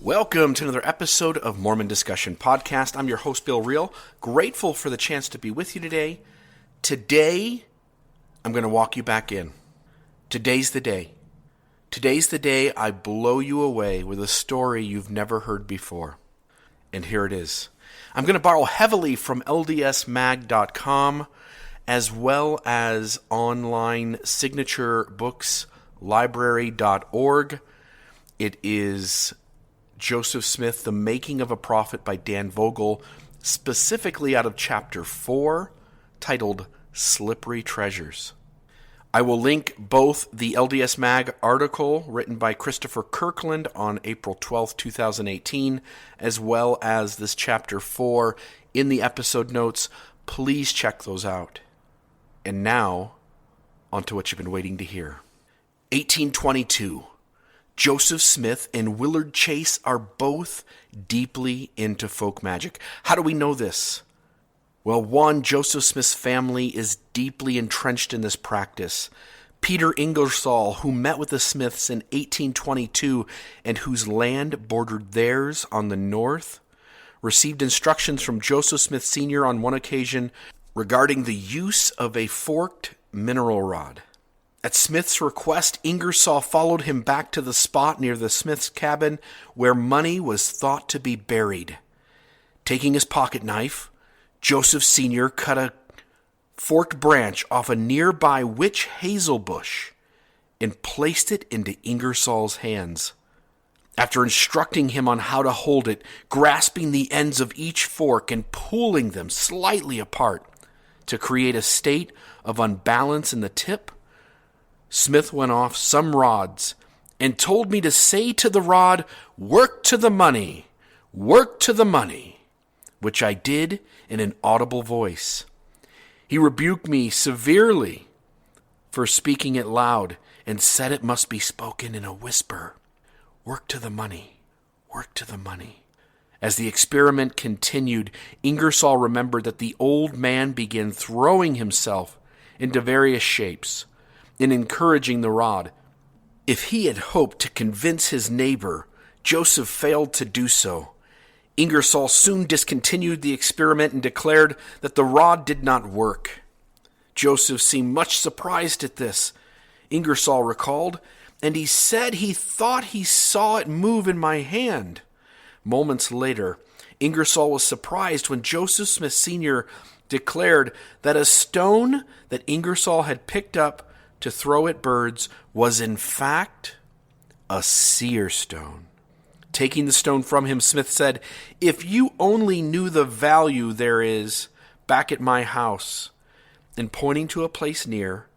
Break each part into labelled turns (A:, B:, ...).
A: Welcome to another episode of Mormon Discussion Podcast. I'm your host, Bill Reel. Grateful for the chance to be with you today. Today, I'm going to walk you back in. Today's the day. Today's the day I blow you away with a story you've never heard before. And here it is. I'm going to borrow heavily from ldsmag.com as well as online signature books library.org. It is Joseph Smith, The Making of a Prophet by Dan Vogel, specifically out of chapter 4, titled Slippery Treasures. I will link both the LDS Mag article written by Christopher Kirkland on April 12, 2018, as well as this chapter 4 in the episode notes. Please check those out. And now, on to what you've been waiting to hear. 1822. Joseph Smith and Willard Chase are both deeply into folk magic. How do we know this? Well, one, Joseph Smith's family is deeply entrenched in this practice. Peter Ingersoll, who met with the Smiths in 1822 and whose land bordered theirs on the north, received instructions from Joseph Smith Sr. on one occasion regarding the use of a forked mineral rod. At Smith's request, Ingersoll followed him back to the spot near the Smith's cabin where money was thought to be buried. Taking his pocket knife, Joseph Sr. cut a forked branch off a nearby witch hazel bush and placed it into Ingersoll's hands. After instructing him on how to hold it, grasping the ends of each fork and pulling them slightly apart to create a state of unbalance in the tip, Smith went off some rods and told me to say to the rod, "Work to the money, work to the money," which I did in an audible voice. He rebuked me severely for speaking it loud and said it must be spoken in a whisper. Work to the money, work to the money. As the experiment continued, Ingersoll remembered that the old man began throwing himself into various shapes in encouraging the rod. If he had hoped to convince his neighbor, Joseph failed to do so. Ingersoll soon discontinued the experiment and declared that the rod did not work. Joseph seemed much surprised at this, Ingersoll recalled, and he said he thought he saw it move in my hand. Moments later, Ingersoll was surprised when Joseph Smith Sr. declared that a stone that Ingersoll had picked up to throw at birds was in fact a seer stone. Taking the stone from him, Smith said, "If you only knew the value there is back at my house," and pointing to a place near,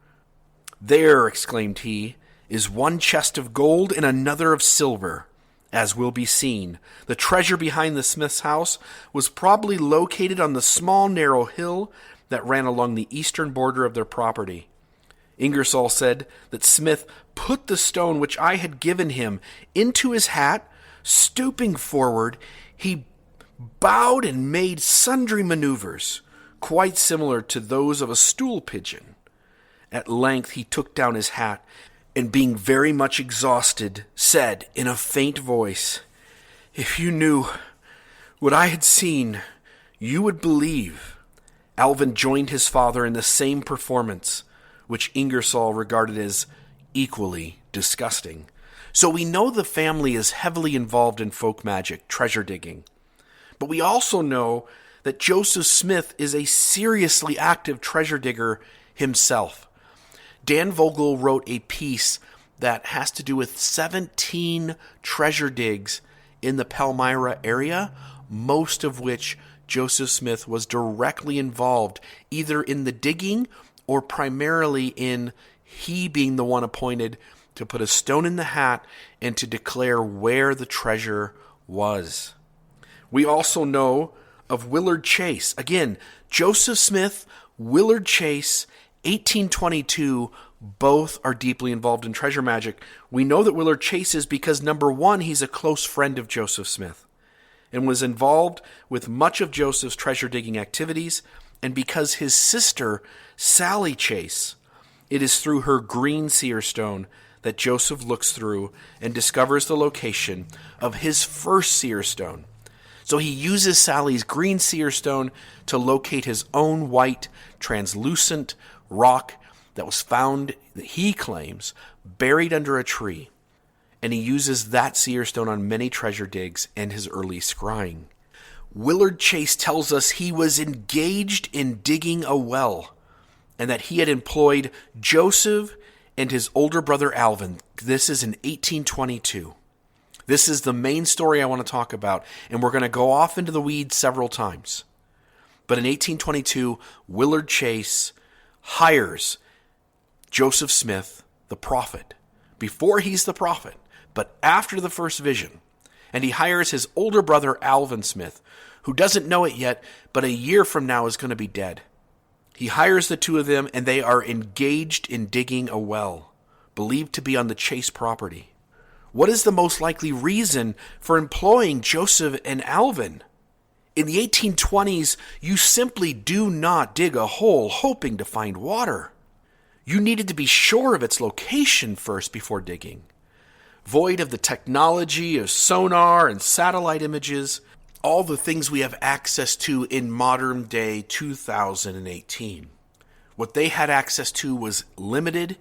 A: "There," exclaimed he, "is one chest of gold and another of silver." As will be seen, the treasure behind the Smith's house was probably located on the small narrow hill that ran along the eastern border of their property. Ingersoll said that Smith put the stone which I had given him into his hat. Stooping forward, he bowed and made sundry maneuvers, quite similar to those of a stool pigeon. At length he took down his hat, and being very much exhausted, said in a faint voice, "If you knew what I had seen, you would believe." Alvin joined his father in the same performance, which Ingersoll regarded as equally disgusting. So we know the family is heavily involved in folk magic, treasure digging. But we also know that Joseph Smith is a seriously active treasure digger himself. Dan Vogel wrote a piece that has to do with 17 treasure digs in the Palmyra area, most of which Joseph Smith was directly involved, either in the digging or primarily in he being the one appointed to put a stone in the hat and to declare where the treasure was. We also know of Willard Chase. Again, Joseph Smith, Willard Chase, 1822, both are deeply involved in treasure magic. We know that Willard Chase is because, number one, he's a close friend of Joseph Smith and was involved with much of Joseph's treasure digging activities, and because his sister, Sally Chase, it is through her green seer stone that Joseph looks through and discovers the location of his first seer stone. So he uses Sally's green seer stone to locate his own white, translucent rock that was found, that he claims, buried under a tree. And he uses that seer stone on many treasure digs and his early scrying. Willard Chase tells us he was engaged in digging a well, and that he had employed Joseph and his older brother Alvin. This is in 1822. This is the main story I want to talk about, and we're going to go off into the weeds several times. But in 1822, Willard Chase hires Joseph Smith, the prophet, before he's the prophet, but after the first vision. And he hires his older brother Alvin Smith, who doesn't know it yet, but a year from now is going to be dead. He hires the two of them, and they are engaged in digging a well, believed to be on the Chase property. What is the most likely reason for employing Joseph and Alvin? In the 1820s, you simply do not dig a hole hoping to find water. You needed to be sure of its location first before digging. Void of the technology of sonar and satellite images, all the things we have access to in modern day 2018. What they had access to was limited,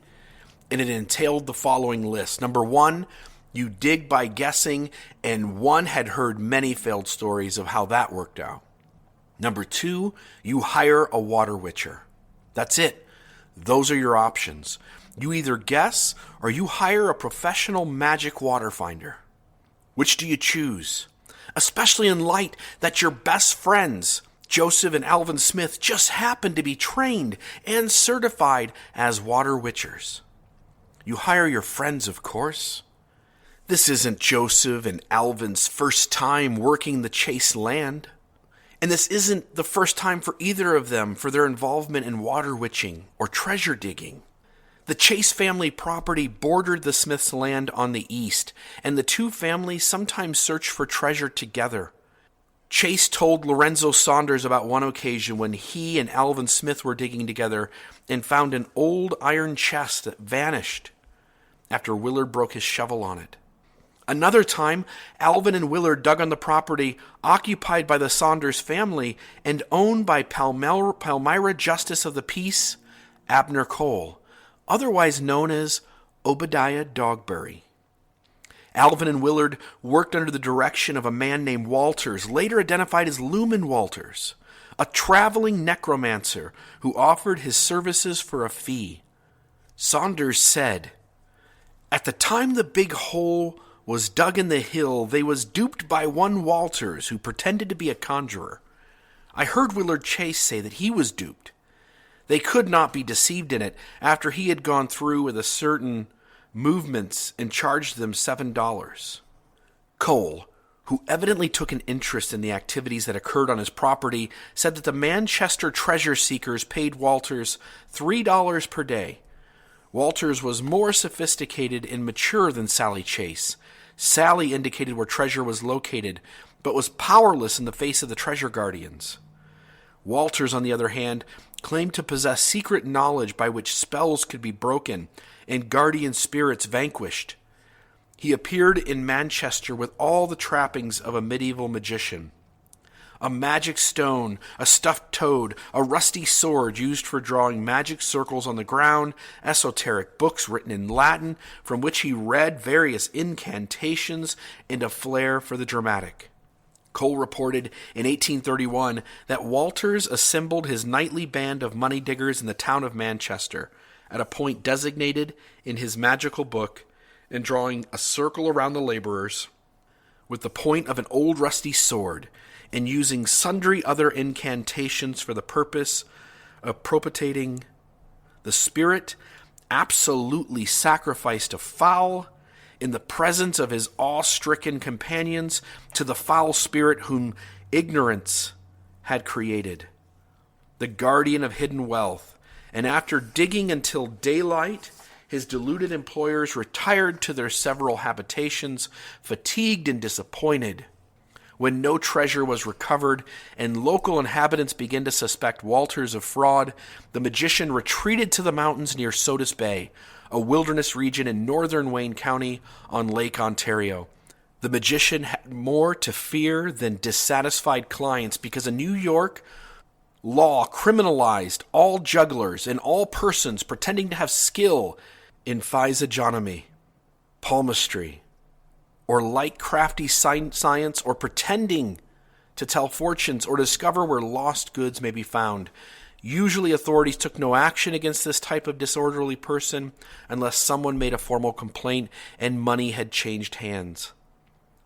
A: and it entailed the following list. Number one, you dig by guessing, and one had heard many failed stories of how that worked out. Number two, you hire a water witcher. That's it. Those are your options. You either guess or you hire a professional magic water finder. Which do you choose? Especially in light that your best friends, Joseph and Alvin Smith, just happen to be trained and certified as water witchers. You hire your friends, of course. This isn't Joseph and Alvin's first time working the Chase land. And this isn't the first time for either of them for their involvement in water witching or treasure digging. The Chase family property bordered the Smiths' land on the east, and the two families sometimes searched for treasure together. Chase told Lorenzo Saunders about one occasion when he and Alvin Smith were digging together and found an old iron chest that vanished after Willard broke his shovel on it. Another time, Alvin and Willard dug on the property occupied by the Saunders family and owned by Palmyra Justice of the Peace, Abner Cole, otherwise known as Obadiah Dogberry. Alvin and Willard worked under the direction of a man named Walters, later identified as Luman Walters, a traveling necromancer who offered his services for a fee. Saunders said, "At the time the big hole was dug in the hill, they was duped by one Walters who pretended to be a conjurer. I heard Willard Chase say that he was duped. They could not be deceived in it after he had gone through with a certain movements and charged them $7. Cole, who evidently took an interest in the activities that occurred on his property, said that the Manchester treasure seekers paid Walters $3 per day. Walters was more sophisticated and mature than Sally Chase. Sally indicated where treasure was located, but was powerless in the face of the treasure guardians. Walters, on the other hand, claimed to possess secret knowledge by which spells could be broken and guardian spirits vanquished. He appeared in Manchester with all the trappings of a medieval magician. A magic stone, a stuffed toad, a rusty sword used for drawing magic circles on the ground, esoteric books written in Latin from which he read various incantations, and a flair for the dramatic. Cole reported in 1831 that Walters assembled his nightly band of money diggers in the town of Manchester at a point designated in his magical book, and drawing a circle around the laborers with the point of an old rusty sword, and using sundry other incantations for the purpose of propitiating the spirit, absolutely sacrificed a fowl in the presence of his awe-stricken companions to the foul spirit whom ignorance had created, the guardian of hidden wealth. And after digging until daylight, his deluded employers retired to their several habitations, fatigued and disappointed. When no treasure was recovered and local inhabitants began to suspect Walters of fraud, the magician retreated to the mountains near Sodus Bay, a wilderness region in northern Wayne County on Lake Ontario. The magician had more to fear than dissatisfied clients because a New York law criminalized all jugglers and all persons pretending to have skill in physiognomy, palmistry, or light crafty science, or pretending to tell fortunes or discover where lost goods may be found. Usually authorities took no action against this type of disorderly person unless someone made a formal complaint and money had changed hands.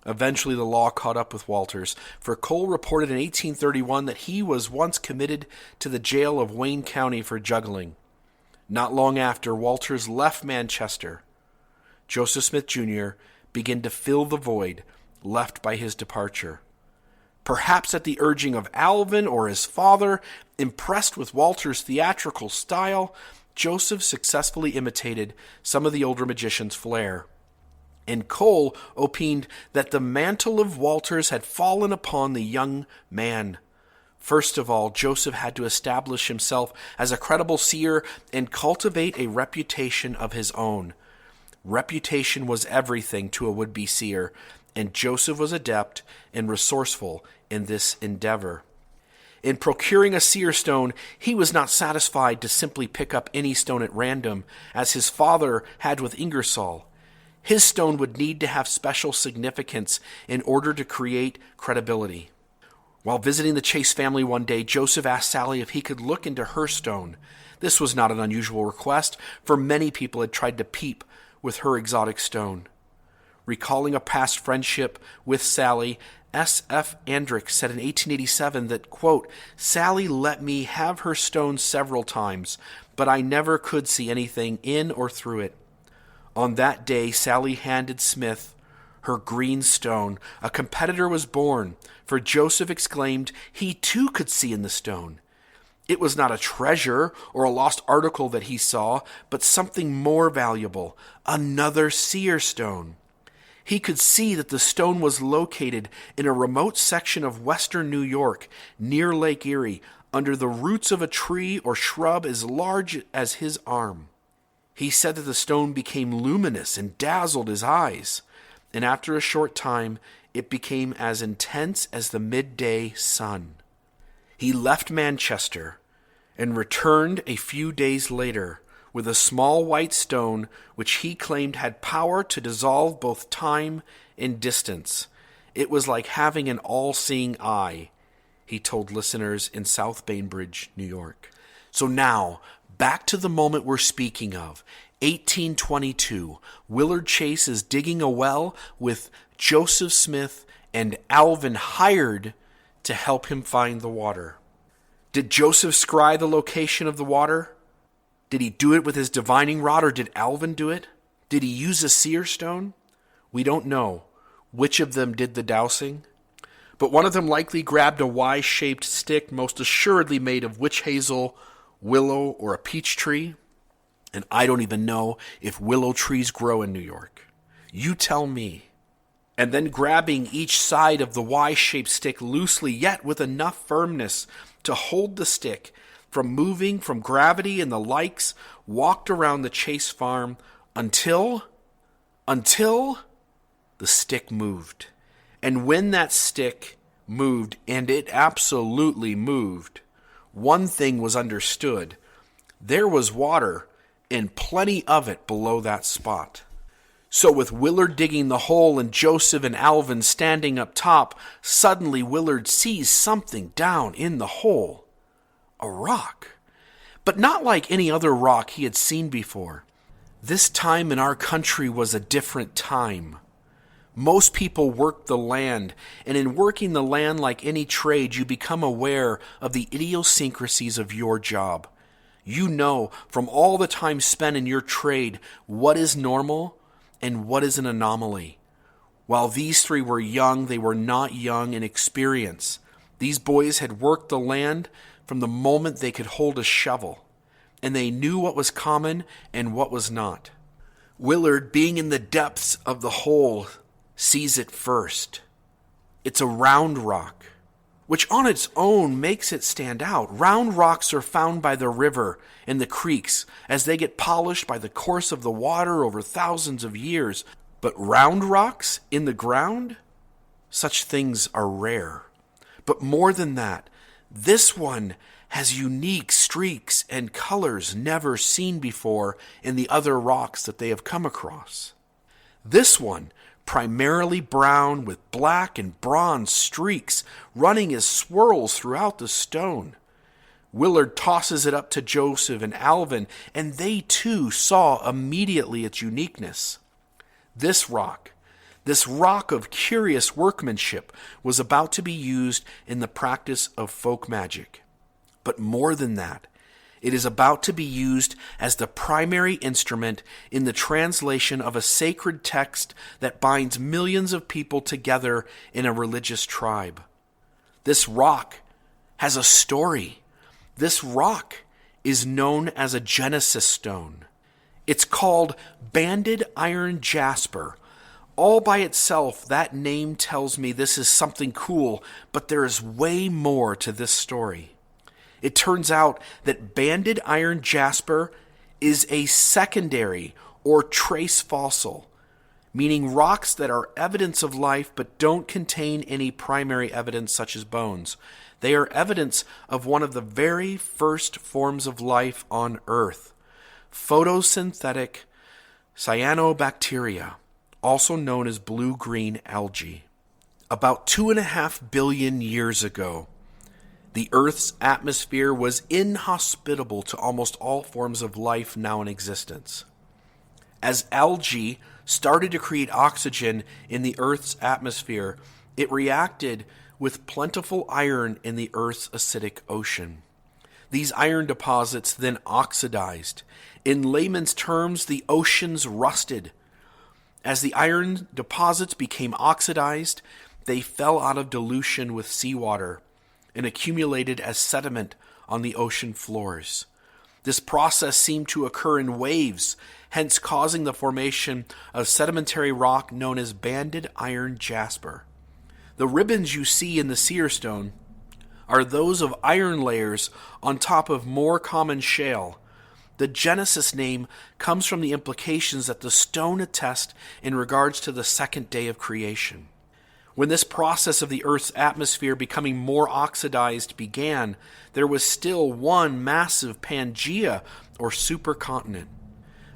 A: Eventually the law caught up with Walters, for Cole reported in 1831 that he was once committed to the jail of Wayne County for juggling. Not long after, Walters left Manchester. Joseph Smith Jr. began to fill the void left by his departure. Perhaps at the urging of Alvin or his father, impressed with Walter's theatrical style, Joseph successfully imitated some of the older magician's flair. And Cole opined that the mantle of Walters had fallen upon the young man. First of all, Joseph had to establish himself as a credible seer and cultivate a reputation of his own. Reputation was everything to a would-be seer, and Joseph was adept and resourceful in this endeavor. In procuring a seer stone, he was not satisfied to simply pick up any stone at random, as his father had with Ingersoll. His stone would need to have special significance in order to create credibility. While visiting the Chase family one day, Joseph asked Sally if he could look into her stone. This was not an unusual request, for many people had tried to peep with her exotic stone. Recalling a past friendship with Sally, S.F. Andrick said in 1887 that, quote, "Sally let me have her stone several times, but I never could see anything in or through it. On that day, Sally handed Smith her green stone. A competitor was born, for Joseph exclaimed he too could see in the stone. It was not a treasure or a lost article that he saw, but something more valuable, another seer stone. He could see that the stone was located in a remote section of western New York, near Lake Erie, under the roots of a tree or shrub as large as his arm. He said that the stone became luminous and dazzled his eyes, and after a short time it became as intense as the midday sun. He left Manchester and returned a few days later with a small white stone which he claimed had power to dissolve both time and distance. It was like having an all-seeing eye, he told listeners in South Bainbridge, New York. So now, back to the moment we're speaking of, 1822. Willard Chase is digging a well with Joseph Smith and Alvin hired to help him find the water. Did Joseph scry the location of the water? Did he do it with his divining rod, or did Alvin do it? Did he use a seer stone? We don't know which of them did the dowsing, but one of them likely grabbed a Y-shaped stick, most assuredly made of witch hazel, willow, or a peach tree. And I don't even know if willow trees grow in New York. You tell me. And then grabbing each side of the Y-shaped stick loosely, yet with enough firmness to hold the stick from moving from gravity and the likes, walked around the Chase farm until the stick moved. And when that stick moved, and it absolutely moved, one thing was understood. There was water, and plenty of it below that spot. So with Willard digging the hole and Joseph and Alvin standing up top, suddenly Willard sees something down in the hole. A rock. But not like any other rock he had seen before. This time in our country was a different time. Most people worked the land, and in working the land like any trade, you become aware of the idiosyncrasies of your job. You know from all the time spent in your trade what is normal and what is an anomaly. While these three were young, they were not young in experience. These boys had worked the land from the moment they could hold a shovel, and they knew what was common and what was not. Willard, being in the depths of the hole, sees it first. It's a round rock, which on its own makes it stand out. Round rocks are found by the river and the creeks as they get polished by the course of the water over thousands of years. But round rocks in the ground? Such things are rare. But more than that, this one has unique streaks and colors never seen before in the other rocks that they have come across. This one, primarily brown with black and bronze streaks running as swirls throughout the stone. Willard tosses it up to Joseph and Alvin, and they too saw immediately its uniqueness. This rock of curious workmanship, was about to be used in the practice of folk magic. But more than that, it is about to be used as the primary instrument in the translation of a sacred text that binds millions of people together in a religious tribe. This rock has a story. This rock is known as a Genesis stone. It's called Banded Iron Jasper. All by itself, that name tells me this is something cool, but there is way more to this story. It turns out that banded iron jasper is a secondary or trace fossil, meaning rocks that are evidence of life but don't contain any primary evidence such as bones. They are evidence of one of the very first forms of life on Earth, photosynthetic cyanobacteria, also known as blue-green algae. About 2.5 billion years ago, the Earth's atmosphere was inhospitable to almost all forms of life now in existence. As algae started to create oxygen in the Earth's atmosphere, it reacted with plentiful iron in the Earth's acidic ocean. These iron deposits then oxidized. In layman's terms, the oceans rusted. As the iron deposits became oxidized, they fell out of dilution with seawater and accumulated as sediment on the ocean floors. This process seemed to occur in waves, hence causing the formation of sedimentary rock known as banded iron jasper. The ribbons you see in the Seer Stone are those of iron layers on top of more common shale. The Genesis name comes from the implications that the stone attests in regards to the second day of creation. When this process of the Earth's atmosphere becoming more oxidized began, there was still one massive Pangea or supercontinent.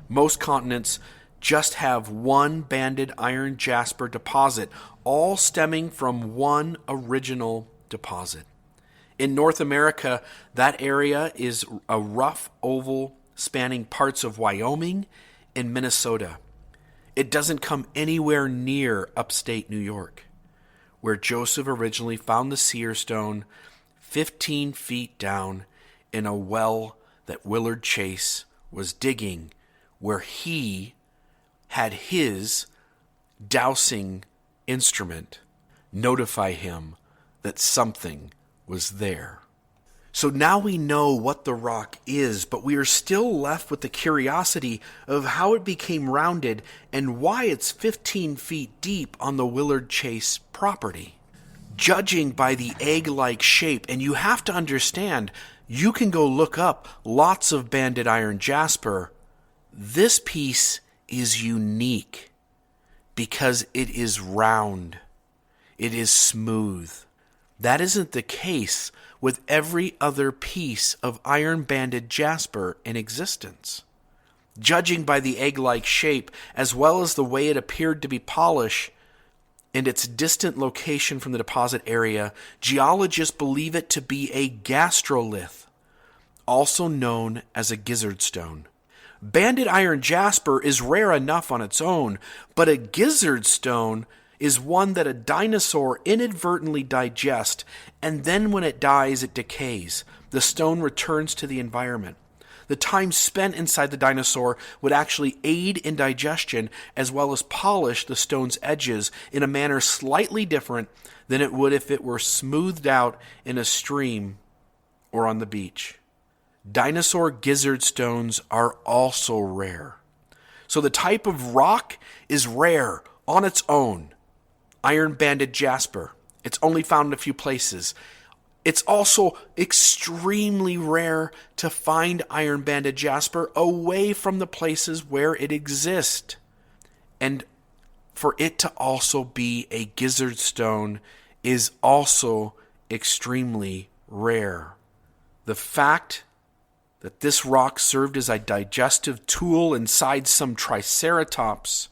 A: Most continents just have one banded iron jasper deposit, all stemming from one original deposit. In North America, that area is a rough oval spanning parts of Wyoming and Minnesota. It doesn't come anywhere near upstate New York, where Joseph originally found the Seer Stone 15 feet down in a well that Willard Chase was digging, where he had his dowsing instrument notify him that something was there. So now we know what the rock is, but we are still left with the curiosity of how it became rounded and why it's 15 feet deep on the Willard Chase property. Judging by the egg-like shape, and you have to understand, you can go look up lots of banded iron jasper. This piece is unique because it is round. It is smooth. That isn't the case with every other piece of iron-banded jasper in existence. Judging by the egg-like shape, as well as the way it appeared to be polished and its distant location from the deposit area, geologists believe it to be a gastrolith, also known as a gizzard stone. Banded iron jasper is rare enough on its own, but a gizzard stone is one that a dinosaur inadvertently digests, and then when it dies, it decays. The stone returns to the environment. The time spent inside the dinosaur would actually aid in digestion as well as polish the stone's edges in a manner slightly different than it would if it were smoothed out in a stream or on the beach. Dinosaur gizzard stones are also rare. So the type of rock is rare on its own. Iron-banded jasper. It's only found in a few places. It's also extremely rare to find iron banded jasper away from the places where it exists. And for it to also be a gizzard stone is also extremely rare. The fact that this rock served as a digestive tool inside some triceratops,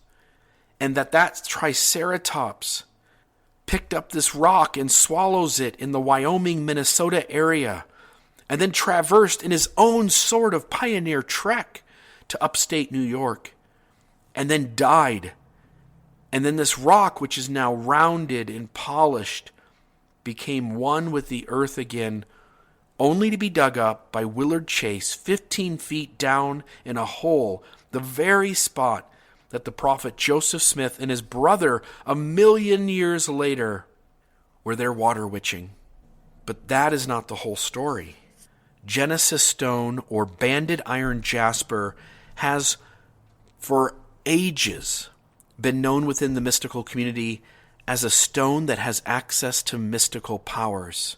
A: and that triceratops picked up this rock and swallows it in the Wyoming, Minnesota area, and then traversed in his own sort of pioneer trek to upstate New York, and then died. And then this rock, which is now rounded and polished, became one with the earth again, only to be dug up by Willard Chase 15 feet down in a hole, the very spot that the prophet Joseph Smith and his brother a million years later were there water witching. But that is not the whole story. Genesis stone, or banded iron jasper, has for ages been known within the mystical community as a stone that has access to mystical powers.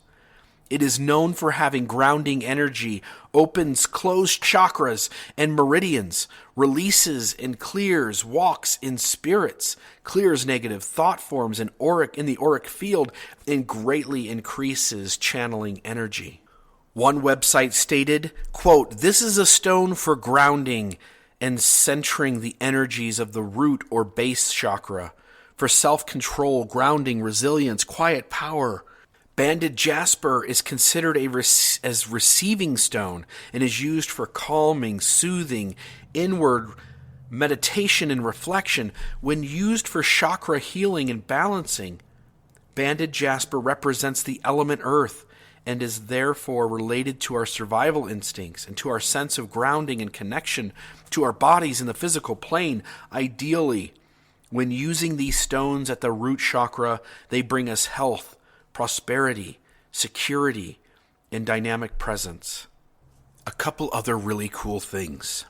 A: It is known for having grounding energy, opens closed chakras and meridians, releases and clears, walks in spirits, clears negative thought forms in the auric field, and greatly increases channeling energy. One website stated, quote, "This is a stone for grounding and centering the energies of the root or base chakra, for self-control, grounding, resilience, quiet power. Banded jasper is considered as receiving stone and is used for calming, soothing, inward meditation and reflection. When used for chakra healing and balancing, banded jasper represents the element earth and is therefore related to our survival instincts and to our sense of grounding and connection to our bodies in the physical plane. Ideally, when using these stones at the root chakra, they bring us health, prosperity, security, and dynamic presence." A couple other really cool things.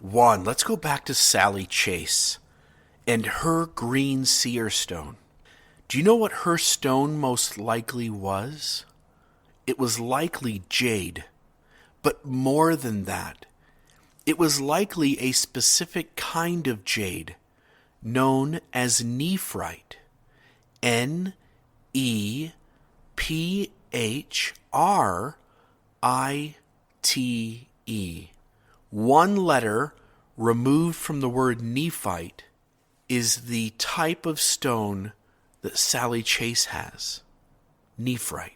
A: One, let's go back to Sally Chase and her green seer stone. Do you know what her stone most likely was? It was likely jade, but more than that, it was likely a specific kind of jade known as nephrite. Nephrite. One letter removed from the word nephite is the type of stone that Sally Chase has. Nephrite.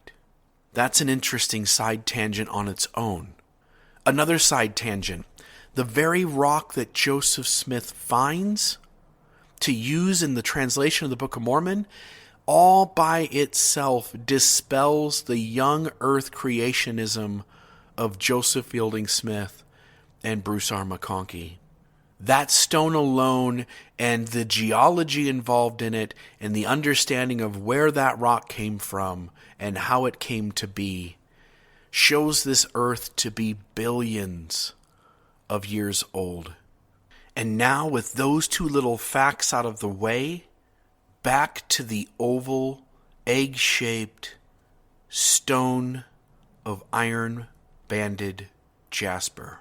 A: That's an interesting side tangent on its own. Another side tangent. The very rock that Joseph Smith finds to use in the translation of the Book of Mormon, all by itself dispels the young earth creationism of Joseph Fielding Smith and Bruce R. McConkie. That stone alone and the geology involved in it and the understanding of where that rock came from and how it came to be shows this earth to be billions of years old. And now, with those two little facts out of the way, back to the oval, egg-shaped stone of iron-banded jasper.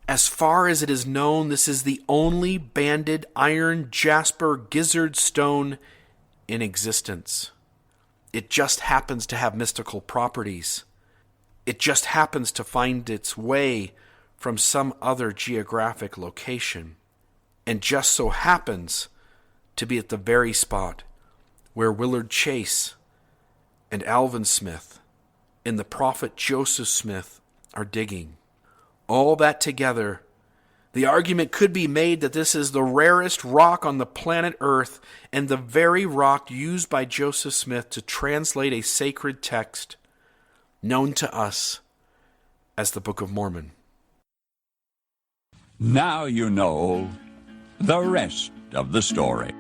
A: As far as it is known, this is the only banded iron jasper gizzard stone in existence. It just happens to have mystical properties. It just happens to find its way from some other geographic location, and just so happens to be at the very spot where Willard Chase and Alvin Smith and the prophet Joseph Smith are digging. All that together, the argument could be made that this is the rarest rock on the planet Earth and the very rock used by Joseph Smith to translate a sacred text known to us as the Book of Mormon.
B: Now you know the rest of the story.